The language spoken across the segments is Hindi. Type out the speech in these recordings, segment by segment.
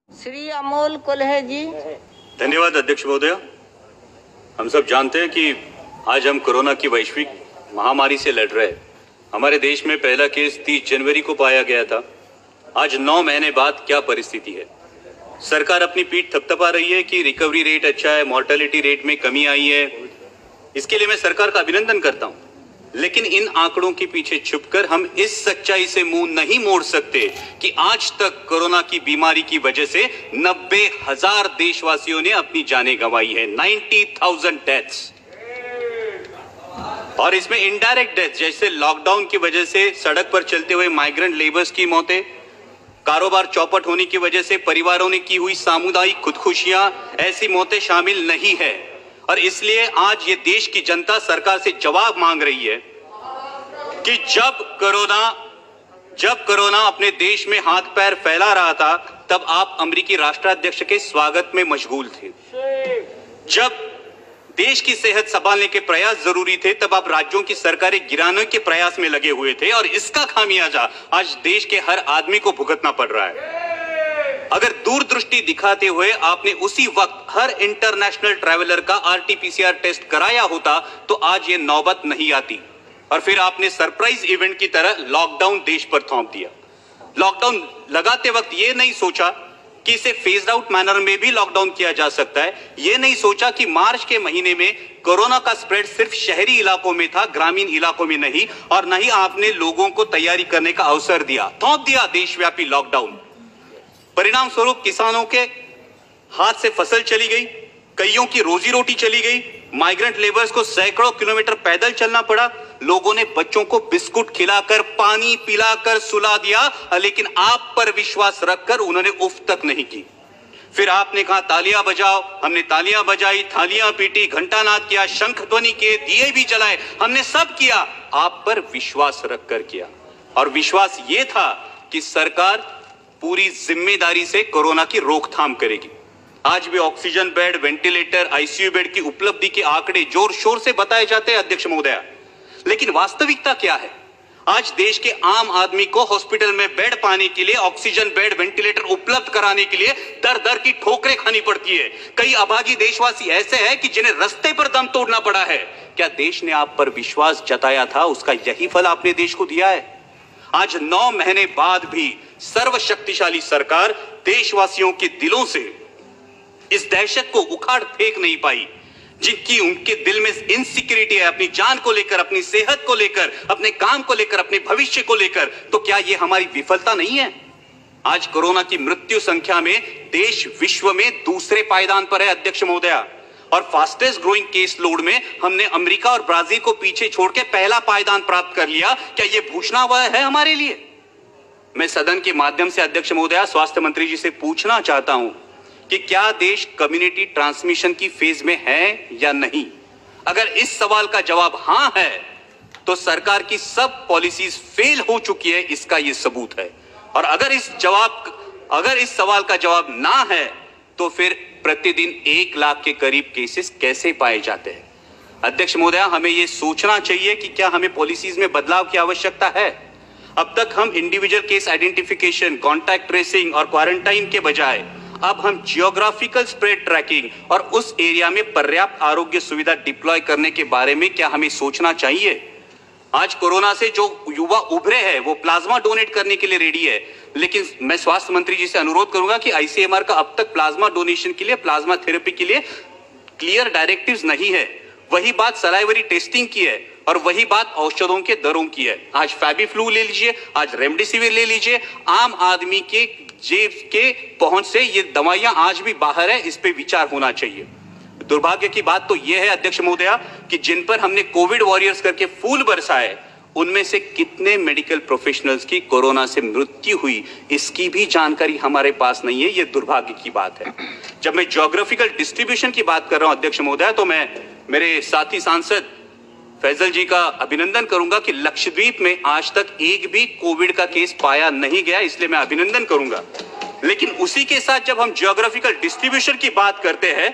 श्री अमोल कुल्हे जी। धन्यवाद अध्यक्ष महोदय। हम सब जानते हैं कि आज हम कोरोना की वैश्विक महामारी से लड़ रहे हैं। हमारे देश में पहला केस 30 जनवरी को पाया गया था। आज 9 महीने बाद क्या परिस्थिति है? सरकार अपनी पीठ थपथपा रही है कि रिकवरी रेट अच्छा है, मॉर्टेलिटी रेट में कमी आई है। इसके लिए मैं सरकार का अभिनंदन करता हूं, लेकिन इन आंकड़ों के पीछे छुपकर हम इस सच्चाई से मुंह नहीं मोड़ सकते कि आज तक कोरोना की बीमारी की वजह से 90,000 देशवासियों ने अपनी जानें गंवाई है। 90,000 डेथ्स, और इसमें इनडायरेक्ट डेथ जैसे लॉकडाउन की वजह से सड़क पर चलते हुए माइग्रेंट लेबर्स की मौतें, कारोबार चौपट होने की वजह से परिवारों ने की हुई सामुदायिक खुदकुशियां, ऐसी मौतें शामिल नहीं है। और इसलिए आज ये देश की जनता सरकार से जवाब मांग रही है कि जब कोरोना अपने देश में हाथ पैर फैला रहा था, तब आप अमेरिकी राष्ट्राध्यक्ष के स्वागत में मशगूल थे। जब देश की सेहत संभालने के प्रयास जरूरी थे, तब आप राज्यों की सरकारें गिराने के प्रयास में लगे हुए थे, और इसका खामियाजा आज देश के हर आदमी को भुगतना पड़ रहा है। अगर दूरदृष्टि दिखाते हुए आपने उसी वक्त हर इंटरनेशनल ट्रैवलर का आरटीपीसीआर टेस्ट कराया होता, तो आज ये नौबत नहीं आती। और फिर आपने सरप्राइज इवेंट की तरह लॉकडाउन देश पर थोप दिया। लॉकडाउन लगाते वक्त ये नहीं सोचा कि इसे फेज्ड आउट मैनर में भी लॉकडाउन किया जा सकता है। ये नहीं सोचा कि मार्च के महीने में कोरोना का स्प्रेड सिर्फ शहरी इलाकों में था, ग्रामीण इलाकों में नहीं। और नहीं आपने लोगों को तैयारी करने का अवसर दिया, थोप दिया देशव्यापी लॉकडाउन। परिणाम स्वरूप किसानों के हाथ से फसल चली गई, कईयों की रोजी रोटी चली गई, माइग्रेंट लेबर्स को सैकड़ों किलोमीटर पैदल चलना पड़ा। लोगों ने बच्चों को बिस्कुट खिलाकर, पानी पिलाकर सुला दिया, लेकिन आप पर विश्वास रखकर उन्होंने उफ तक नहीं की। फिर आपने कहा तालियां बजाओ, हमने तालियां बजाई, थालियां पीटी, घंटानाद किया, शंख ध्वनि किए, दिए भी जलाए, हमने सब किया, आप पर विश्वास रखकर किया। और विश्वास यह था कि सरकार पूरी जिम्मेदारी से कोरोना की रोकथाम करेगी। आज भी oxygen bed, ventilator, ICU bed की उपलब्धि के आंकड़े जोर शोर से बताए जाते हैं अध्यक्ष महोदय, लेकिन वास्तविकता क्या है? आज देश के आम आदमी को हॉस्पिटल में बेड पाने के लिए, ऑक्सीजन बेड, वेंटिलेटर उपलब्ध कराने के लिए दर दर की ठोकरें खानी पड़ती है। कई अभागी देशवासी ऐसे हैं कि जिन्हें रास्ते पर दम तोड़ना पड़ा है। क्या देश ने आप पर विश्वास जताया था, उसका यही फल आपने देश को दिया है? आज 9 महीने बाद भी सर्वशक्तिशाली सरकार देशवासियों के दिलों से इस दहशत को उखाड़ फेंक नहीं पाई, जिनकी उनके दिल में इनसिक्योरिटी है, अपनी जान को लेकर, अपनी सेहत को लेकर, अपने काम को लेकर, अपने भविष्य को लेकर। तो क्या यह हमारी विफलता नहीं है? आज कोरोना की मृत्यु संख्या में देश विश्व में दूसरे पायदान पर है अध्यक्ष महोदया, और फास्टेस्ट ग्रोइंग केस लोड में हमने अमेरिका और ब्राजील को पीछे छोड़ के पहला पायदान प्राप्त कर लिया। क्या यह भूषणावह है हमारे लिए? मैं सदन के माध्यम से अध्यक्ष महोदया स्वास्थ्य मंत्री जी से पूछना चाहता हूं कि क्या देश कम्युनिटी ट्रांसमिशन की फेज में है या नहीं? अगर इस सवाल का जवाब हां है, तो सरकार की सब पॉलिसीज फेल हो चुकी है, इसका यह सबूत है। और अगर इस सवाल का जवाब ना है, तो फिर प्रतिदिन 1 लाख के करीब केसेस कैसे पाए जाते हैं? अध्यक्ष महोदया, हमें यह सोचना चाहिए कि क्या हमें पॉलिसीज में बदलाव की आवश्यकता है। अब तक हम individual case identification, contact tracing और क्वारंटाइन के बजाय अब हम जियोग्राफिकल स्प्रेड ट्रैकिंग और उस एरिया में पर्याप्त आरोग्य सुविधा डिप्लॉय करने के बारे में क्या हमें सोचना चाहिए? आज कोरोना से जो युवा उभरे हैं वो प्लाज्मा डोनेट करने के लिए रेडी है, लेकिन मैं स्वास्थ्य मंत्री जी से अनुरोध करूंगा कि आईसीएमआर का अब तक प्लाज्मा डोनेशन के लिए, प्लाज्मा थेरेपी के लिए क्लियर डायरेक्टिव्स नहीं है। वही बात सलाइवरी टेस्टिंग की है, और वही बात औषधों के दरों की है। आज फैबीफ्लू ले लीजिए, आज रेमडेसिविर ले लीजिए, आम आदमी के जेब के पहुंच से ये दवाइयां आज भी बाहर है, इस पे विचार होना चाहिए। दुर्भाग्य की बात तो यह है अध्यक्ष महोदया कि जिन पर हमने कोविड वॉरियर्स करके फूल बरसाए, उनमें से कितने मेडिकल प्रोफेशनल्स की कोरोना से मृत्यु हुई, इसकी भी जानकारी हमारे पास नहीं है। यह दुर्भाग्य की बात है। जब मैं ज्योग्राफिकल डिस्ट्रीब्यूशन की बात कर रहा हूं अध्यक्ष महोदया, तो मैं मेरे साथी सांसद फैजल जी का अभिनंदन करूंगा कि लक्षद्वीप में आज तक एक भी कोविड का केस पाया नहीं गया, इसलिए मैं अभिनंदन करूंगा। लेकिन उसी के साथ जब हम ज्योग्राफिकल डिस्ट्रीब्यूशन की बात करते हैं,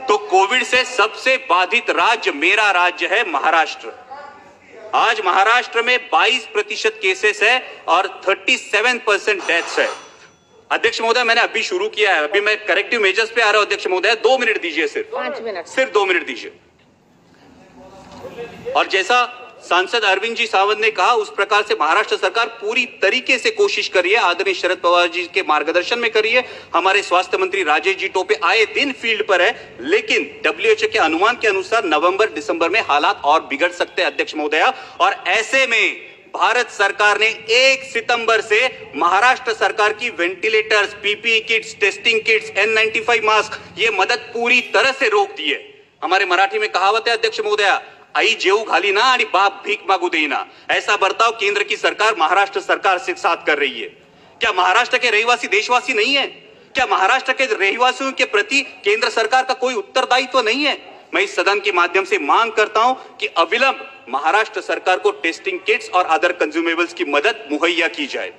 तो कोविड से सबसे बाधित राज्य मेरा राज्य है महाराष्ट्र। आज महाराष्ट्र में 22% केसेस है और 37% डेथ्स है। अध्यक्ष महोदय, मैंने अभी शुरू किया है, अभी मैं करेक्टिव मेजर्स पे आ रहा हूं। अध्यक्ष महोदय 2 मिनट दीजिए, सिर्फ 5 मिनट। सिर्फ 2 मिनट दीजिए। और जैसा सांसद अरविंद जी सावंत ने कहा, उस प्रकार से महाराष्ट्र सरकार पूरी तरीके से कोशिश कर रही है, आदरणीय शरद पवार जी के मार्गदर्शन में कर रही है। हमारे स्वास्थ्य मंत्री राजेश जी टोपे आए दिन फील्ड पर है, लेकिन WHO के अनुमान के अनुसार नवंबर दिसंबर में हालात और बिगड़ सकते हैं अध्यक्ष महोदया। और ऐसे में भारत सरकार ने 1 सितंबर से महाराष्ट्र सरकार की ventilators, PPE kits, testing kits, N95 mask, ये मदद पूरी तरह से रोक दी है। हमारे मराठी में कहावत है अध्यक्ष महोदया, आई जेऊ घाली ना आणि बाप भीक मागू देना। ऐसा बर्ताव केंद्र की सरकार महाराष्ट्र सरकार से साथ कर रही है। क्या महाराष्ट्र के रहवासी देशवासी नहीं है? क्या महाराष्ट्र के रहवासियों के प्रति केंद्र सरकार का कोई उत्तरदायित्व नहीं है? मैं इस सदन के माध्यम से मांग करता हूं कि अविलंब महाराष्ट्र सरकार को टेस्टिंग किट्स और अदर कंज्यूमेबल्स की मदद मुहैया की जाए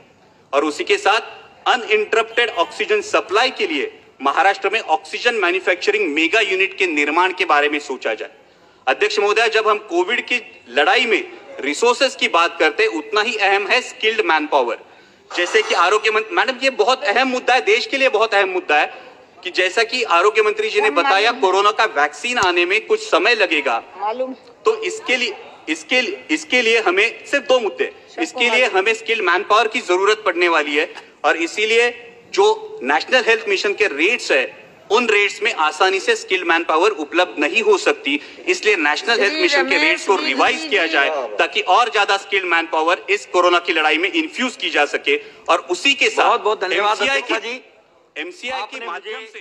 और उसी के साथ अनइंटरप्टेड ऑक्सीजन सप्लाई के लिए महाराष्ट्र में ऑक्सीजन मैन्युफैक्चरिंग मेगा यूनिट के निर्माण के बारे में सोचा जाए। अध्यक्ष महोदय, जब हम कोविड की लड़ाई में रिसोर्सेज की बात करते हैं, उतना ही अहम है स्किल्ड मैन पावर। जैसे कि आरोग्य मंत्री, मैडम ये बहुत अहम मुद्दा है, देश के लिए बहुत अहम मुद्दा है कि जैसा कि आरोग्य मंत्री जी ने बताया, कोरोना का वैक्सीन आने में कुछ समय लगेगा। मालूम। तो इसके लिए हमें सिर्फ 2 मुद्दे, इसके लिए हमें स्किल्ड मैन पावर की जरूरत पड़ने वाली है और इसीलिए जो नेशनल हेल्थ मिशन के रेट्स है, उन रेट्स में आसानी से स्किल्ड मैन पावर उपलब्ध नहीं हो सकती। इसलिए नेशनल हेल्थ मिशन के रेट्स को रिवाइज किया जाए ताकि और ज्यादा स्किल्ड मैन पावर इस कोरोना की लड़ाई में इन्फ्यूज की जा सके और उसी के साथ बहुत बहुत धन्यवाद MCI के माध्यम से